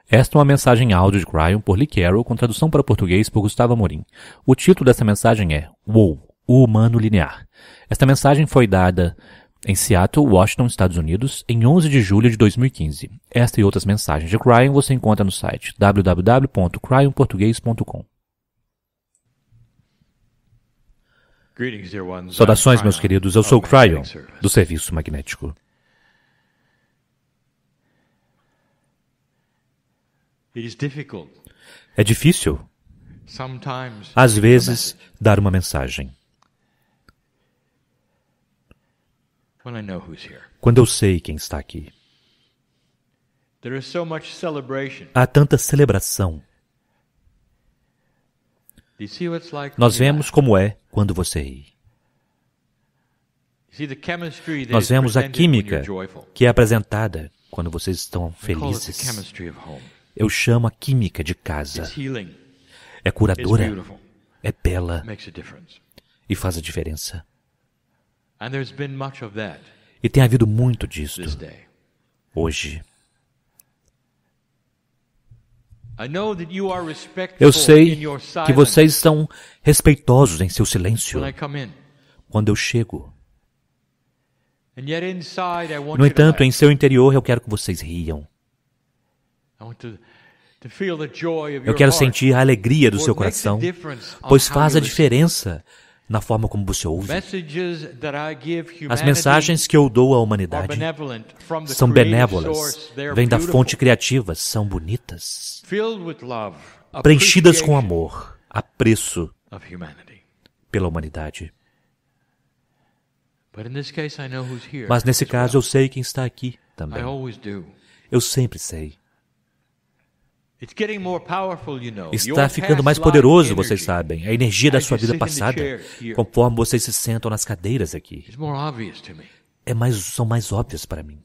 Esta é uma mensagem áudio de Cryon por Lee Carroll com tradução para português por Gustavo Amorim. O título desta mensagem é WoW, o humano linear. Esta mensagem foi dada em Seattle, Washington, Estados Unidos, em 11 de julho de 2015. Esta e outras mensagens de Cryon você encontra no site www.cryonportugues.com. Saudações, meus queridos. Eu sou o Cryon, do Serviço Magnético. É difícil, às vezes, dar uma mensagem. Quando eu sei quem está aqui. Há tanta celebração. Nós vemos como é quando você ri. Nós vemos a química que é apresentada quando vocês estão felizes. Eu chamo a química de casa. É curadora, é bela e faz a diferença. E tem havido muito disto hoje. Eu sei que vocês são respeitosos em seu silêncio quando eu chego. No entanto, em seu interior eu quero que vocês riam. Eu quero sentir a alegria do seu coração, pois faz a diferença na forma como você ouve. As mensagens que eu dou à humanidade são benévolas, vêm da fonte criativa, são bonitas, preenchidas com amor, apreço pela humanidade. Mas nesse caso eu sei quem está aqui também. Eu sempre sei. Está ficando mais poderoso, vocês sabem, a energia da sua vida passada, conforme vocês se sentam nas cadeiras aqui. São mais óbvias para mim.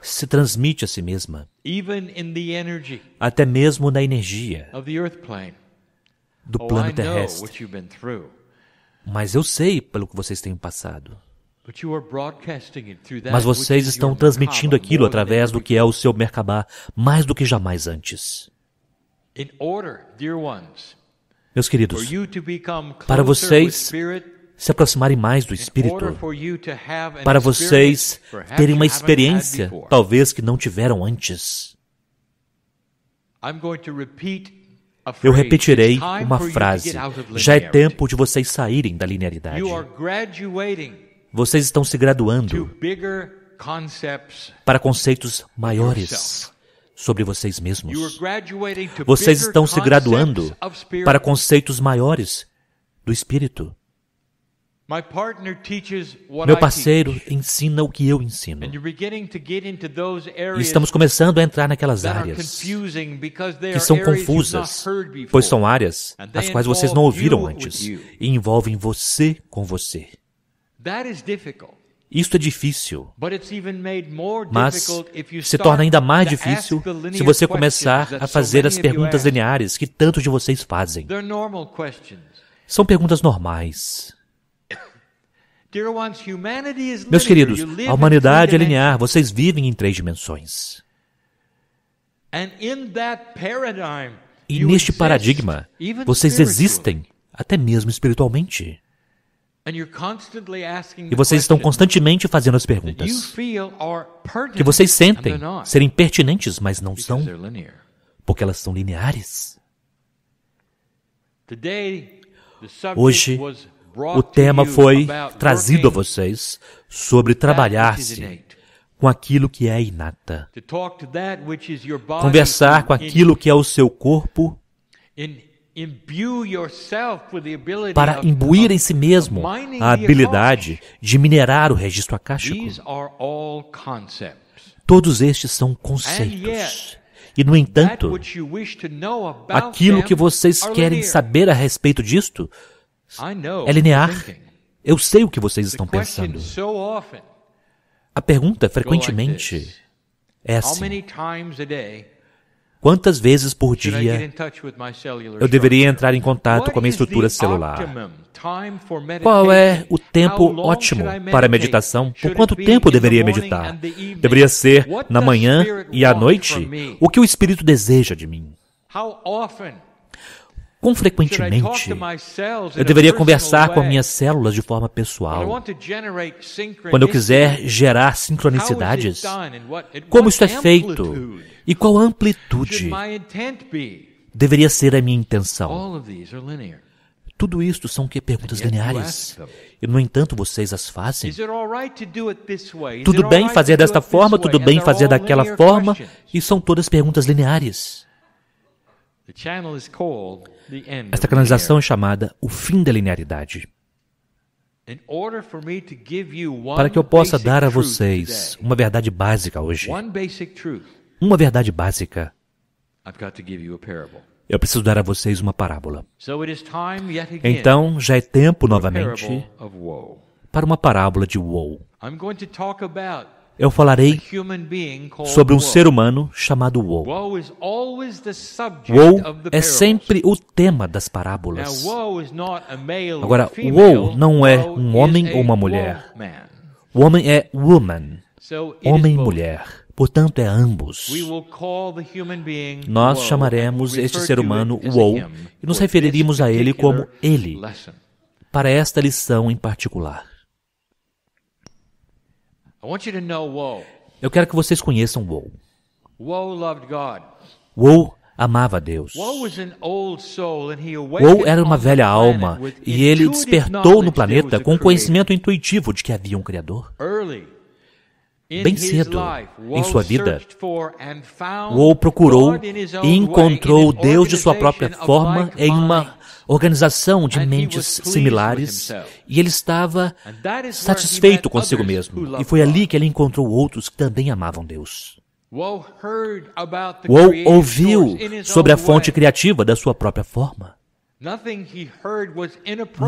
Se transmite a si mesma, até mesmo na energia do plano terrestre. Mas eu sei pelo que vocês têm passado. Mas vocês estão transmitindo aquilo através do que é o seu Merkabah mais do que jamais antes. Meus queridos, para vocês se aproximarem mais do Espírito, para vocês terem uma experiência talvez que não tiveram antes, eu repetirei uma frase. Já é tempo de vocês saírem da linearidade. Vocês estão se graduando para conceitos maiores sobre vocês mesmos. Vocês estão se graduando para conceitos maiores do Espírito. Meu parceiro ensina o que eu ensino. E estamos começando a entrar naquelas áreas que são confusas, pois são áreas as quais vocês não ouviram antes e envolvem você com você. Isto é difícil, mas se torna ainda mais difícil se você começar a fazer as perguntas lineares que tantos de vocês fazem. São perguntas normais. Meus queridos, a humanidade é linear, vocês vivem em 3 dimensões. E neste paradigma, vocês existem até mesmo espiritualmente. E vocês estão constantemente fazendo as perguntas que vocês sentem serem pertinentes, mas não são, porque elas são lineares. Hoje, o tema foi trazido a vocês sobre trabalhar-se com aquilo que é inata. Conversar com aquilo que é o seu corpo para imbuir em si mesmo a habilidade de minerar o registro akáshico. Todos estes são conceitos. E, no entanto, aquilo que vocês querem saber a respeito disto é linear. Eu sei o que vocês estão pensando. A pergunta, frequentemente, é assim: Quantas vezes por dia eu deveria entrar em contato com a minha estrutura celular? Qual é o tempo ótimo para a meditação? Por quanto tempo eu deveria meditar? Deveria ser na manhã e à noite? O que o Espírito deseja de mim? Quão frequentemente eu deveria conversar com minhas células de forma pessoal? Quando eu quiser gerar sincronicidades, como isso é feito? E qual amplitude deveria ser a minha intenção? Tudo isto são perguntas lineares. E, no entanto, vocês as fazem. Tudo bem fazer desta forma, tudo bem fazer daquela forma, e são todas perguntas lineares. Esta canalização é chamada o fim da linearidade. Para que eu possa dar a vocês uma verdade básica hoje, uma verdade básica, eu preciso dar a vocês uma parábola. Então, já é tempo novamente para uma parábola de woe. Eu falarei sobre um ser humano chamado woe. Woe é sempre o tema das parábolas. Agora, woe não é um homem ou uma mulher. O homem é woman, homem e mulher. Portanto, é ambos. Nós chamaremos este ser humano woe e nos referiríamos a ele como ele, para esta lição em particular. Eu quero que vocês conheçam woe. Woe amava a Deus. Woe era uma velha alma e ele despertou no planeta com o conhecimento intuitivo de que havia um Criador. Bem cedo em sua vida, Woe procurou e encontrou Deus de sua própria forma em uma organização de mentes similares e ele estava satisfeito consigo mesmo. E foi ali que ele encontrou outros que também amavam Deus. Woe ouviu sobre a fonte criativa da sua própria forma.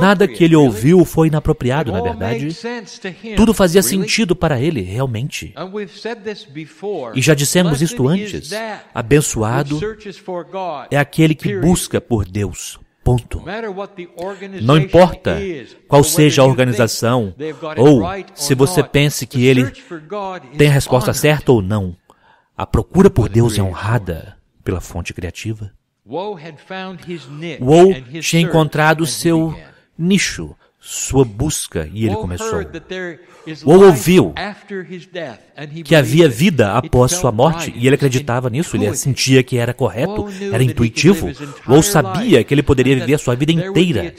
Nada que ele ouviu foi inapropriado, na verdade. Tudo fazia sentido para ele, realmente. E já dissemos isto antes. Abençoado é aquele que busca por Deus. Ponto. Não importa qual seja a organização, ou se você pense que ele tem a resposta certa ou não. A procura por Deus é honrada pela fonte criativa. Woe tinha encontrado seu nicho, sua busca, e ele começou. Woe ouviu que havia vida após sua morte, e ele acreditava nisso, ele sentia que era correto, era intuitivo. Woe sabia que ele poderia viver a sua vida inteira,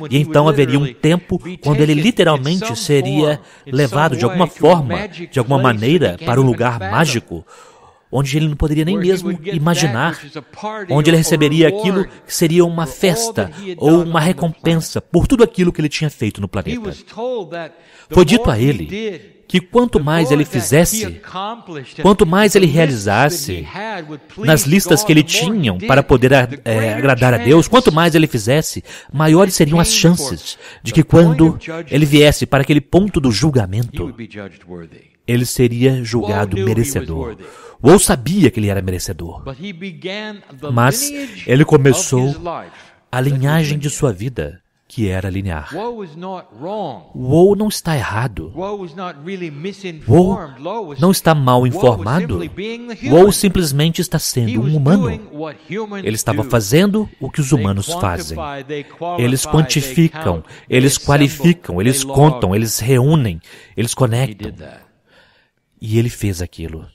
e então haveria um tempo quando ele literalmente seria levado de alguma forma, de alguma maneira, para um lugar mágico, onde ele não poderia nem mesmo imaginar, onde ele receberia aquilo que seria uma festa ou uma recompensa por tudo aquilo que ele tinha feito no planeta. Foi dito a ele que quanto mais ele fizesse, quanto mais ele realizasse nas listas que ele tinha para poder agradar a Deus, quanto mais ele fizesse, maiores seriam as chances de que quando ele viesse para aquele ponto do julgamento, ele seria julgado merecedor. Woe sabia que ele era merecedor, mas ele começou a linhagem de sua vida, que era linear. Woe não está errado. Woe não está mal informado. Woe simplesmente está sendo um humano. Ele estava fazendo o que os humanos fazem. Eles quantificam, eles qualificam, eles contam, eles reúnem, eles conectam. E ele fez aquilo.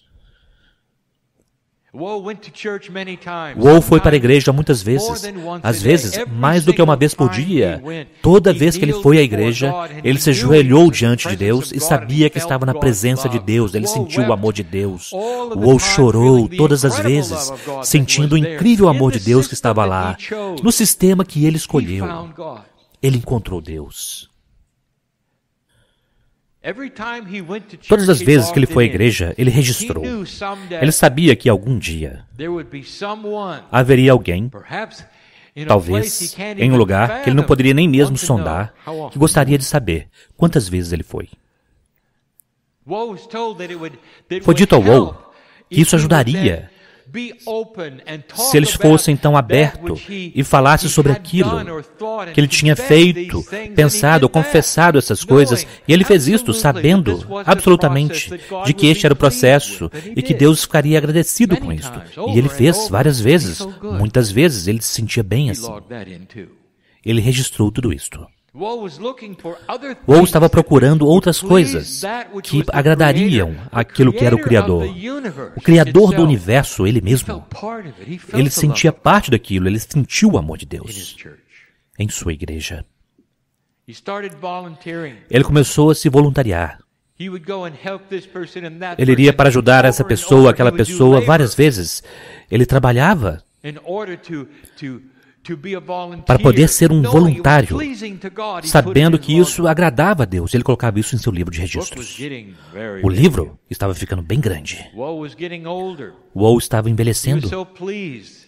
Woe foi para a igreja muitas vezes, às vezes mais do que uma vez por dia. Toda vez que ele foi à igreja, ele se ajoelhou diante de Deus e sabia que estava na presença de Deus, ele sentiu o amor de Deus. Woe chorou todas as vezes, sentindo o incrível amor de Deus que estava lá, no sistema que ele escolheu. Ele encontrou Deus. Todas as vezes que ele foi à igreja, ele registrou. Ele sabia que algum dia haveria alguém, talvez em um lugar que ele não poderia nem mesmo sondar, que gostaria de saber quantas vezes ele foi. Foi dito ao Woe que isso ajudaria se eles fossem tão abertos e falassem sobre aquilo que ele tinha feito, pensado, confessado essas coisas, e ele fez isto sabendo absolutamente de que este era o processo e que Deus ficaria agradecido com isto. E ele fez várias vezes, muitas vezes ele se sentia bem assim. Ele registrou tudo isto. Woe estava procurando outras coisas que agradariam aquilo que era o Criador. O Criador do universo, ele mesmo. Ele sentia parte daquilo, ele sentiu o amor de Deus em sua igreja. Ele começou a se voluntariar. Ele iria para ajudar essa pessoa, aquela pessoa, várias vezes. Ele trabalhava para poder ser um voluntário, sabendo que isso agradava a Deus. Ele colocava isso em seu livro de registros. O livro estava ficando bem grande. Woe estava envelhecendo.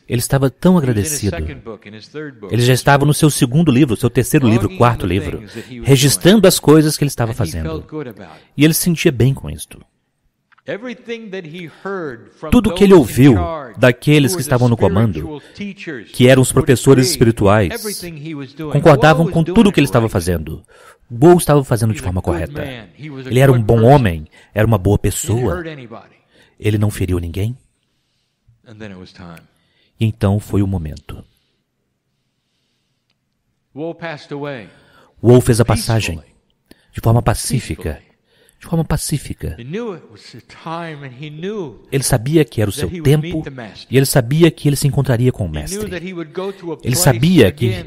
Ele estava tão agradecido. Ele já estava no seu segundo livro, seu terceiro livro, quarto livro, registrando as coisas que ele estava fazendo. E ele se sentia bem com isto. Tudo que ele ouviu daqueles que estavam no comando, que eram os professores espirituais, concordavam com tudo o que ele estava fazendo. Woe estava fazendo de forma correta. Ele era um bom homem, era uma boa pessoa. Ele não feriu ninguém. E então foi o momento. Woe fez a passagem de forma pacífica. De forma pacífica. Ele sabia que era o seu tempo e ele sabia que ele se encontraria com o Mestre. Ele sabia que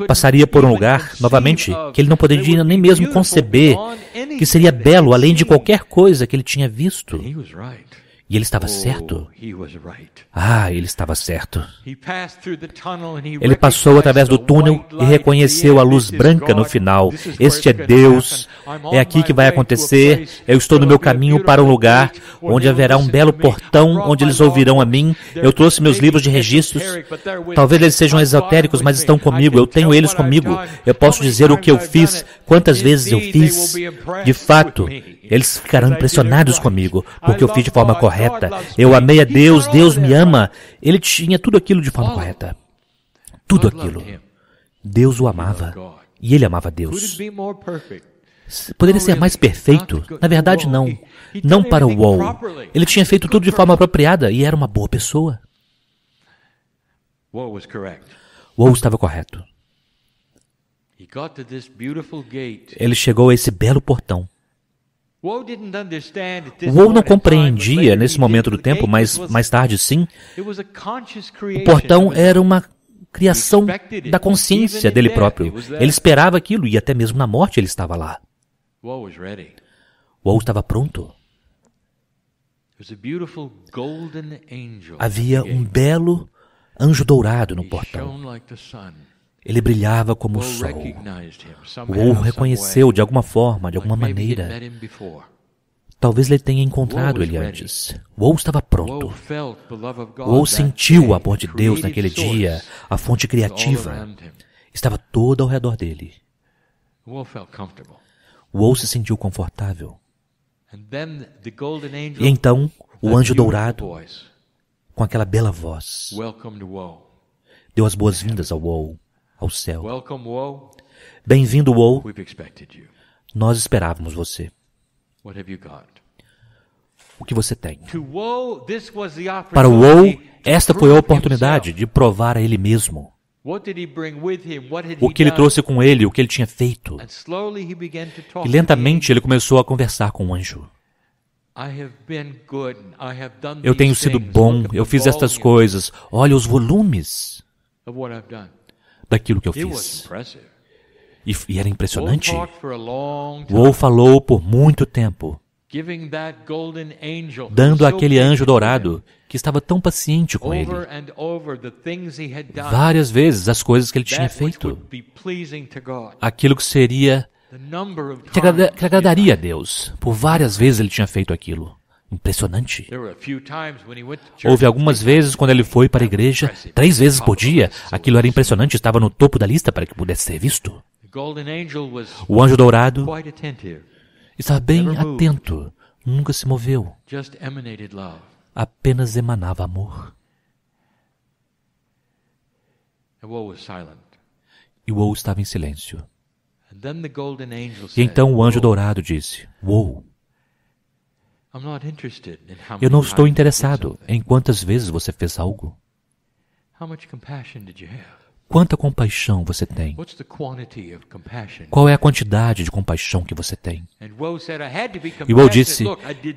passaria por um lugar, novamente, que ele não poderia nem mesmo conceber que seria belo além de qualquer coisa que ele tinha visto. E ele estava certo. Ele estava certo. Ele passou através do túnel e reconheceu a luz branca no final. Este é Deus. É aqui que vai acontecer. Eu estou no meu caminho para um lugar onde haverá um belo portão, onde eles ouvirão a mim. Eu trouxe meus livros de registros. Talvez eles sejam esotéricos, mas estão comigo. Eu tenho eles comigo. Eu posso dizer o que eu fiz, quantas vezes eu fiz. De fato, eles ficarão impressionados comigo, porque eu fiz de forma correta. Eu amei a Deus, Deus me ama. Ele tinha tudo aquilo de forma correta. Tudo aquilo. Deus o amava. E ele amava Deus. Poderia ser mais perfeito? Na verdade, não. Não para o Woe. Ele tinha feito tudo de forma apropriada e era uma boa pessoa. Woe estava correto. Ele chegou a esse belo portão. Woe não compreendia nesse momento do tempo, mas mais tarde sim. O portão era uma criação da consciência dele próprio. Ele esperava aquilo e até mesmo na morte ele estava lá. Woe estava pronto. Havia um belo anjo dourado no portão. Ele brilhava como o sol. Woe o reconheceu de alguma forma, de alguma maneira. Talvez ele tenha encontrado ele antes. Woe estava pronto. Woe sentiu o amor de Deus naquele dia. A fonte criativa estava toda ao redor dele. Woe se sentiu confortável. E então, o anjo dourado, com aquela bela voz, deu as boas-vindas ao Woe, ao céu. Bem-vindo, Woe. Nós esperávamos você. O que você tem? Para o Woe, esta foi a oportunidade de provar a ele mesmo. O que ele trouxe com ele, o que ele tinha feito. E lentamente ele começou a conversar com o anjo. Eu tenho sido bom, eu fiz estas coisas. Olha os volumes daquilo que eu fiz. E era impressionante. Woe falou por muito tempo, dando àquele anjo dourado, que estava tão paciente com ele, várias vezes as coisas que ele tinha feito, aquilo que seria, que agradaria a Deus. Por várias vezes ele tinha feito aquilo. Impressionante. Houve algumas vezes quando ele foi para a igreja, 3 vezes por dia. Aquilo era impressionante, estava no topo da lista para que pudesse ser visto. O anjo dourado estava bem atento, nunca se moveu. Apenas emanava amor. E Woe estava em silêncio. E então o anjo dourado disse, Woe, eu não estou interessado em quantas vezes você fez algo. Quanta compaixão você tem? Qual é a quantidade de compaixão que você tem? E Woe disse,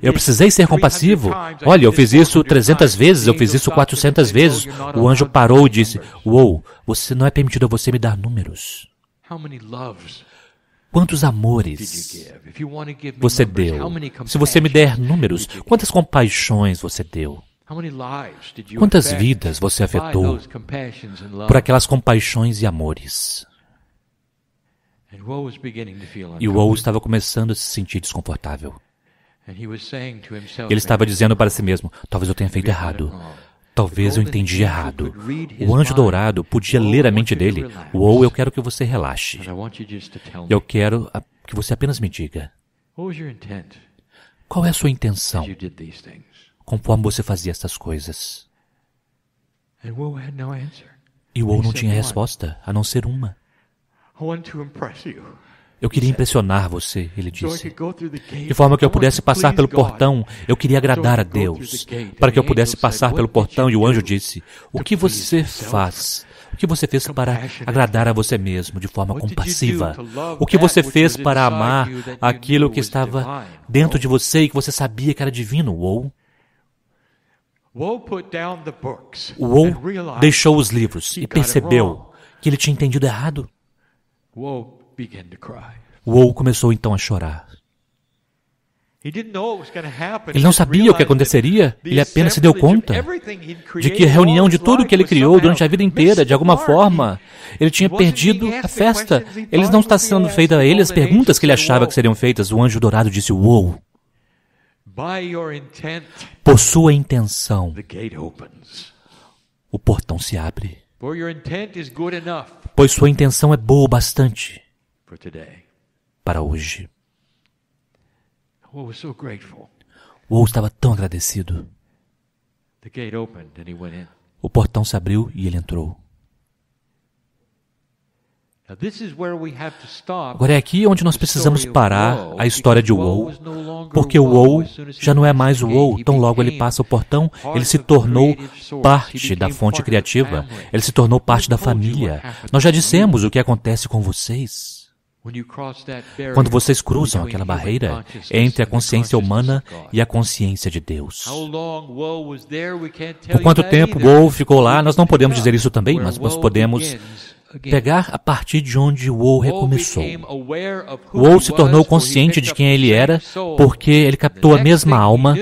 eu precisei ser compassivo. Olha, eu fiz isso 300 vezes, eu fiz isso 400 vezes. O anjo parou e disse, Woe, você não é permitido a você me dar números. Quantos amores você deu? Se você me der números, quantas compaixões você deu? Quantas vidas você afetou por aquelas compaixões e amores? E Woe estava começando a se sentir desconfortável. Ele estava dizendo para si mesmo, talvez eu tenha feito errado. Talvez eu entendi errado. O anjo dourado podia ler a mente dele. Woe, eu quero que você relaxe. Eu quero que você apenas me diga. Qual é a sua intenção conforme você fazia essas coisas? E Woe não tinha resposta, a não ser uma. Eu queria impressionar você, ele disse. De forma que eu pudesse passar pelo portão, eu queria agradar a Deus. Para que eu pudesse passar pelo portão, e o anjo disse, o que você faz? O que você fez para agradar a você mesmo de forma compassiva? O que você fez para amar aquilo que estava dentro de você e que você sabia que era divino? Woe deixou os livros e percebeu que ele tinha entendido errado. Woe começou então a chorar. Ele não sabia o que aconteceria, ele apenas se deu conta de que a reunião de tudo que ele criou durante a vida inteira, de alguma forma, ele tinha perdido a festa. Eles não estavam sendo feitas a ele as perguntas que ele achava que seriam feitas. O anjo dourado disse, Woe, por sua intenção, o portão se abre. Pois sua intenção é boa o bastante para hoje. Woe estava tão agradecido. O portão se abriu e ele entrou. Agora é aqui onde nós precisamos parar a história de Woe, porque o Woe já não é mais o Woe. Tão logo ele passa o portão, ele se tornou parte da fonte criativa, ele se tornou parte da família. Nós já dissemos o que acontece com vocês. Quando vocês cruzam aquela barreira entre a consciência humana e a consciência de Deus. Por quanto tempo Woe ficou lá, nós não podemos dizer isso também, mas nós podemos pegar a partir de onde Woe recomeçou. Woe se tornou consciente de quem ele era, porque ele captou a mesma alma,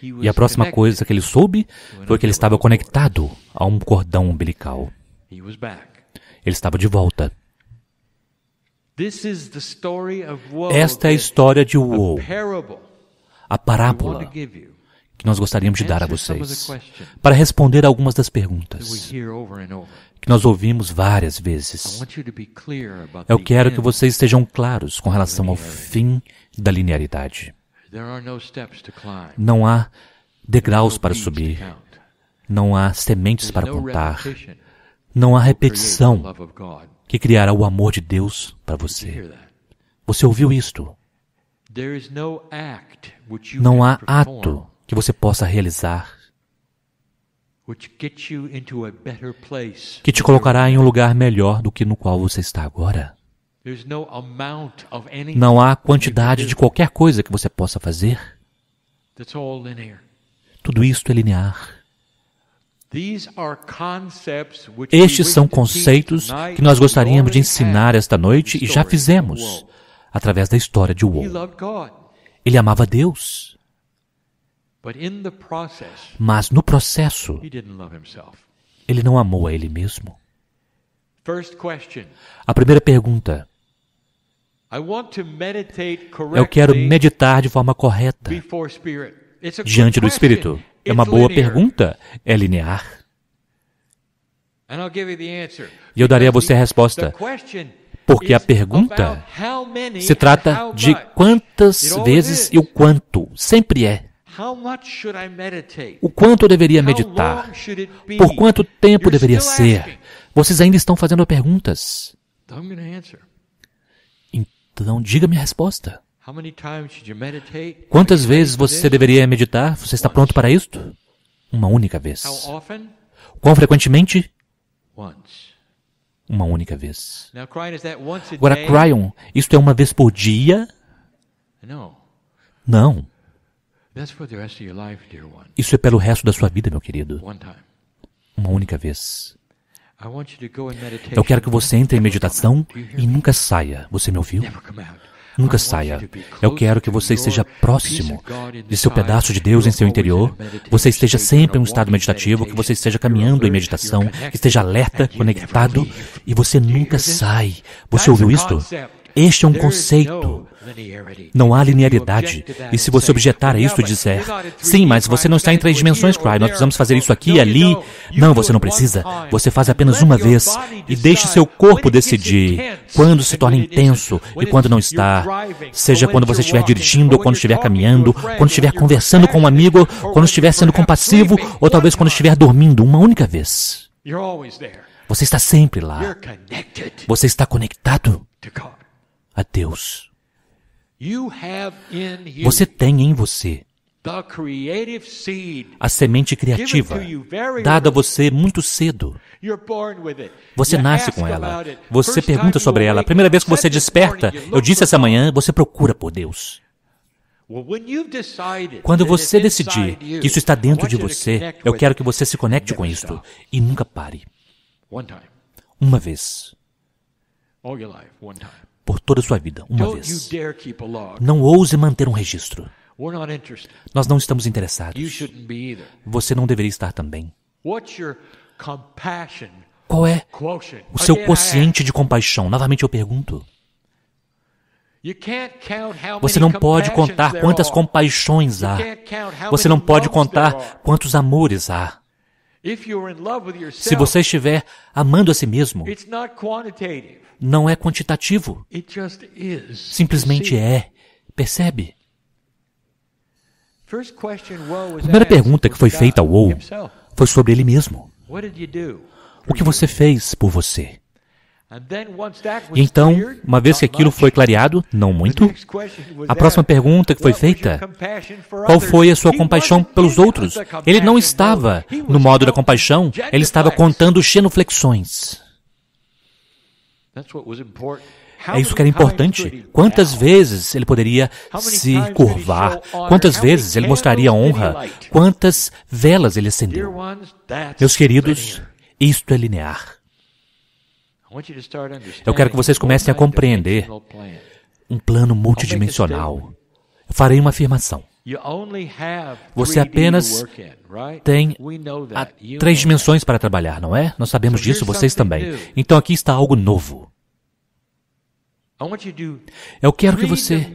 e a próxima coisa que ele soube foi que ele estava conectado a um cordão umbilical. Ele estava de volta. Esta é a história de Woe, a parábola que nós gostaríamos de dar a vocês, para responder a algumas das perguntas que nós ouvimos várias vezes. Eu quero que vocês estejam claros com relação ao fim da linearidade. Não há degraus para subir, não há sementes para contar, não há repetição que criará o amor de Deus para você. Você ouviu isto? Não há ato que você possa realizar que te colocará em um lugar melhor do que no qual você está agora. Não há quantidade de qualquer coisa que você possa fazer. Tudo isto é linear. Estes são conceitos que nós gostaríamos de ensinar esta noite e já fizemos através da história de Woe. Ele amava Deus, mas no processo ele não amou a ele mesmo. A primeira pergunta: eu quero meditar de forma correta diante do Espírito. É uma boa pergunta. É linear. E eu darei a você a resposta. Porque a pergunta se trata de quantas vezes e o quanto. Sempre é. O quanto eu deveria meditar? Por quanto tempo deveria ser? Vocês ainda estão fazendo perguntas. Então, diga-me a resposta. Quantas vezes você deveria meditar? Você está pronto para isto? Uma única vez. Quão frequentemente? Uma única vez. Agora, Cryon, isto é uma vez por dia? Não. Isso é pelo resto da sua vida, meu querido. Uma única vez. Eu quero que você entre em meditação e nunca saia. Você me ouviu? Nunca saia. Eu quero que você esteja próximo de seu pedaço de Deus em seu interior. Você esteja sempre em um estado meditativo, que você esteja caminhando em meditação, que esteja alerta, conectado, e você nunca sai. Você ouviu isto? Este é um conceito. Não há linearidade. E se você objetar a isto e disser, sim, mas você não está em 3 dimensões, Cry, nós precisamos fazer isso aqui e ali. Não, você não precisa. Você faz apenas uma vez e deixe seu corpo decidir quando se torna intenso e quando não está. Seja quando você estiver dirigindo, ou quando estiver caminhando, quando estiver conversando com um amigo, quando estiver sendo compassivo, ou talvez quando estiver dormindo, uma única vez. Você está sempre lá. Você está conectado a Deus. Você tem em você a semente criativa, dada a você muito cedo. Você nasce com ela. Você pergunta sobre ela. A primeira vez que você desperta, eu disse essa manhã, você procura por Deus. Quando você decidir que isso está dentro de você, eu quero que você se conecte com isto e nunca pare. Uma vez. Por toda a sua vida, uma vez. Não ouse manter um registro. Nós não estamos interessados. Você não deveria estar também. Qual é o seu quociente de compaixão? Novamente eu pergunto. Você não pode contar quantas compaixões há. Você não pode contar quantos amores há. Se você estiver amando a si mesmo, não é quantitativo. Simplesmente é. Percebe? A primeira pergunta que foi feita ao Ou foi sobre ele mesmo. O que você fez por você? E então, uma vez que aquilo foi clareado, não muito, a próxima pergunta que foi feita, qual foi a sua compaixão pelos outros? Ele não estava no modo da compaixão, ele estava contando genuflexões. É isso que era importante. Quantas vezes ele poderia se curvar? Quantas vezes ele mostraria honra? Quantas velas ele acendeu? Meus queridos, isto é linear. Eu quero que vocês comecem a compreender um plano multidimensional. Eu farei uma afirmação. Você apenas tem 3 dimensões para trabalhar, não é? Nós sabemos disso, vocês também. Então aqui está algo novo. Eu quero que você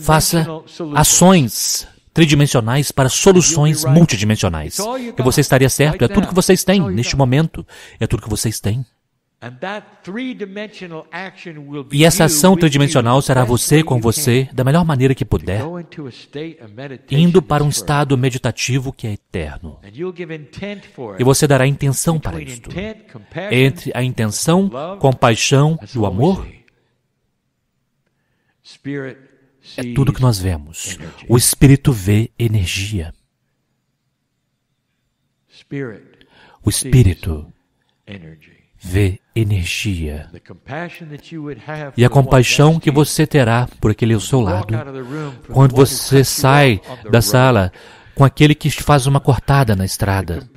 faça ações tridimensionais para soluções multidimensionais. E você estaria certo, é tudo que vocês têm neste momento. É tudo que vocês têm. E essa ação tridimensional será você com você, da melhor maneira que puder, indo para um estado meditativo que é eterno. E você dará intenção para isto. Entre a intenção, compaixão e o amor, é tudo que nós vemos. O Espírito vê energia. O Espírito vê energia. E a compaixão que você terá por aquele ao seu lado, quando você sai da sala com aquele que te faz uma cortada na estrada.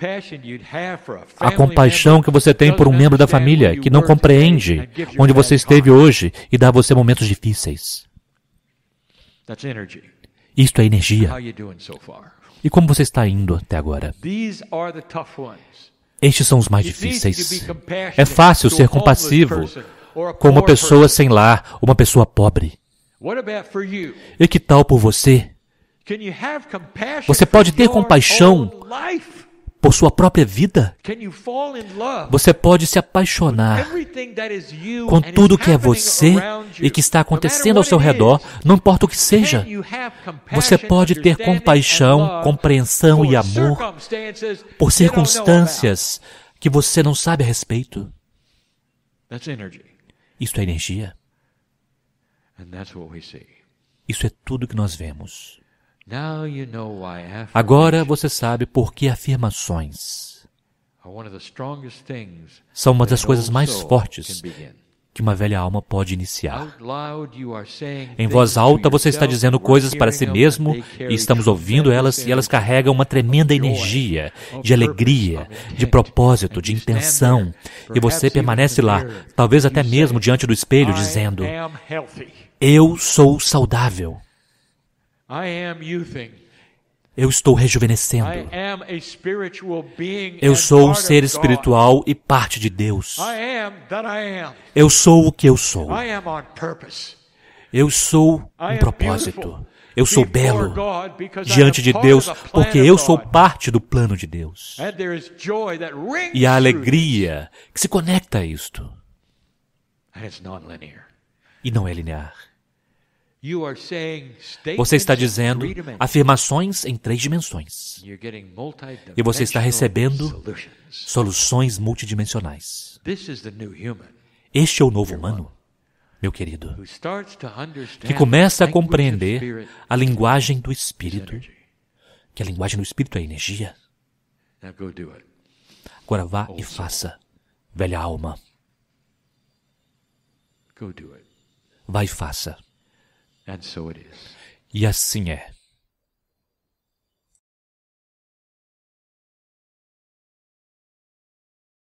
A compaixão que você tem por um membro da família que não compreende onde você esteve hoje e dá a você momentos difíceis. Isto é energia. E como você está indo até agora? Estes são os mais difíceis. É fácil ser compassivo com uma pessoa sem lar, uma pessoa pobre. E que tal por você? Você pode ter compaixão por sua própria vida? Você pode se apaixonar com tudo que é você e que está acontecendo ao seu redor, não importa o que seja. Você pode ter compaixão, compreensão e amor por circunstâncias que você não sabe a respeito. Isso é energia. Isso é tudo que nós vemos. Agora você sabe por que afirmações são uma das coisas mais fortes que uma velha alma pode iniciar. Em voz alta você está dizendo coisas para si mesmo e estamos ouvindo elas e elas carregam uma tremenda energia, de alegria, de propósito, de intenção. E você permanece lá, talvez até mesmo diante do espelho, dizendo: eu sou saudável. Eu estou rejuvenescendo. Eu sou um ser espiritual e parte de Deus. Eu sou o que eu sou. Eu sou um propósito. Eu sou belo diante de Deus porque eu sou parte do plano de Deus. E a alegria que se conecta a isto. E não é linear. Você está dizendo afirmações em 3 dimensões. E você está recebendo soluções multidimensionais. Este é o novo humano, meu querido, que começa a compreender a linguagem do Espírito, que a linguagem do Espírito é energia. Agora vá e faça, velha alma. Vá e faça. E assim é.